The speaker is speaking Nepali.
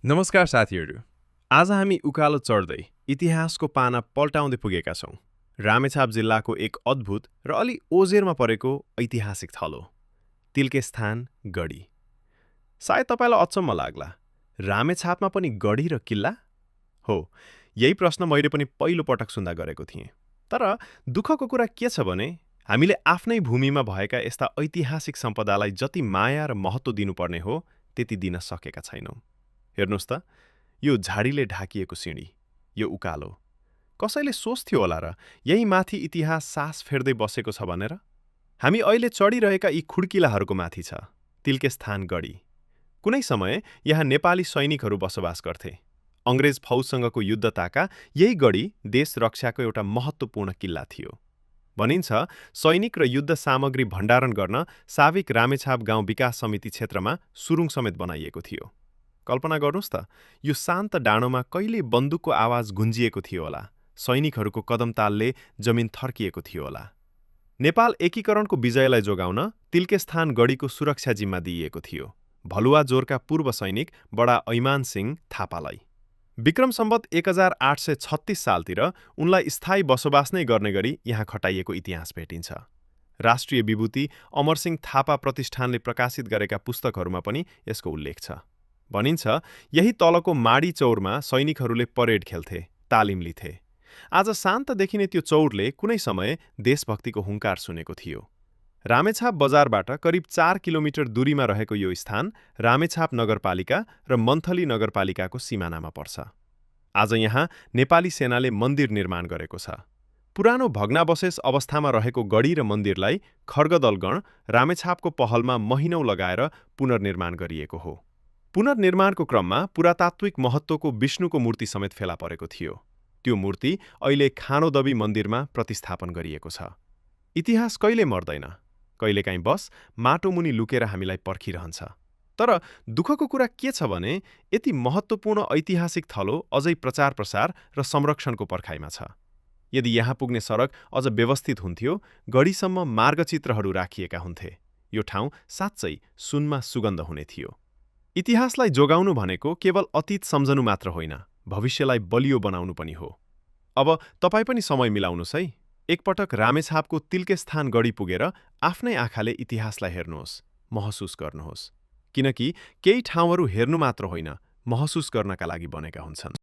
नमस्कार साथीहरू। आज हामी उकालो चढ्दै इतिहासको पाना पल्टाउँदै पुगेका छौँ। रामेछाप जिल्लाको एक अद्भुत र अलि ओजेरमा परेको ऐतिहासिक थलो, तिल्केस्थान गढी। सायद तपाईँलाई अचम्म लाग्ला, रामेछापमा पनि गढी र किल्ला? हो, यही प्रश्न मैले पनि पहिलो पटक सुन्दा गरेको थिएँ। तर दुःखको कुरा के छ भने हामीले आफ्नै भूमिमा भएका यस्ता ऐतिहासिक सम्पदालाई जति माया र महत्त्व दिनुपर्ने हो त्यति दिन सकेका छैनौँ। हेर्नुहोस् त, यो झाडीले ढाकिएको सिँढी, यो उकालो। कसैले सोच्थ्यो होला र यही माथि इतिहास सास फेर्दै बसेको छ भनेर? हामी अहिले चढिरहेका यी खुड्किलाहरूको माथि छ तिल्केस्थान गढी। कुनै समय यहाँ नेपाली सैनिकहरू बसोबास गर्थे। अंग्रेज फौजसँगको युद्ध ताका यही गढी देश रक्षाको एउटा महत्त्वपूर्ण किल्ला थियो। भनिन्छ सैनिक र युद्ध सामग्री भण्डारण गर्न साविक रामेछाप गाउँ विकास समिति क्षेत्रमा सुरुङ समेत बनाइएको थियो। कल्पना गर्नुहोस् त, यो शान्त डाँडोमा कहिले बन्दुकको आवाज गुन्जिएको थियो होला, सैनिकहरूको कदम तालले जमिन थर्किएको थियो होला। नेपाल एकीकरणको विजयलाई जोगाउन तिल्केस्थान गढीको सुरक्षा जिम्मा दिइएको थियो भलुवा जोरका पूर्व सैनिक बडा ऐमान सिंह थापालाई। विक्रम सम्वत 1836 सालतिर उनलाई स्थायी बसोबास नै गर्ने गरी यहाँ खटाइएको इतिहास भेटिन्छ। राष्ट्रिय विभूति अमरसिंह थापा प्रतिष्ठानले प्रकाशित गरेका पुस्तकहरूमा पनि यसको उल्लेख छ। भनिन्छ यही तलको माडी चौरमा सैनिकहरूले परेड खेल्थे, तालिम लिथे। आज शान्त देखिने त्यो चौरले कुनै समय देशभक्तिको हुङ्कार सुनेको थियो। रामेछाप बजारबाट करिब 4 किलोमिटर दूरीमा रहेको यो स्थान रामेछाप नगरपालिका र मन्थली नगरपालिकाको सिमानामा पर्छ। आज यहाँ नेपाली सेनाले मन्दिर निर्माण गरेको छ। पुरानो भग्नावशेष अवस्थामा रहेको गढी र मन्दिरलाई खड्गदलगण रामेछापको पहलमा महिनौं लगाएर पुनर्निर्माण गरिएको हो। पुनर्निर्माणको क्रममा पुरातात्विक महत्त्वको विष्णुको मूर्ति समेत फेला परेको थियो। त्यो मूर्ति अहिले खानोदबी मन्दिरमा प्रतिस्थापन गरिएको छ। इतिहास कहिले मर्दैन, कहिलेकाहीँ बस माटोमुनि लुकेर हामीलाई पर्खिरहन्छ। तर दुःखको कुरा के छ भने यति महत्त्वपूर्ण ऐतिहासिक थलो अझै प्रचार प्रसार र संरक्षणको पर्खाइमा छ। यदि यहाँ पुग्ने सडक अझ व्यवस्थित हुन्थ्यो, गढीसम्म मार्गचित्रहरू राखिएका हुन्थे, यो ठाउँ साँच्चै सुनमा सुगन्ध हुने थियो। इतिहासलाई जोगाउनु भनेको केवल अतीत सम्झनु मात्र होइन, भविष्यलाई बलियो बनाउनु पनि हो। अब तपाईँ पनि समय मिलाउनुहोस् है। एकपटक रामेछापको तिल्केस्थान गढी पुगेर आफ्नै आँखाले इतिहासलाई हेर्नुहोस्, महसुस गर्नुहोस्। किनकि केही ठाउँहरू हेर्नु मात्र होइन, महसुस गर्नका लागि बनेका हुन्छन्।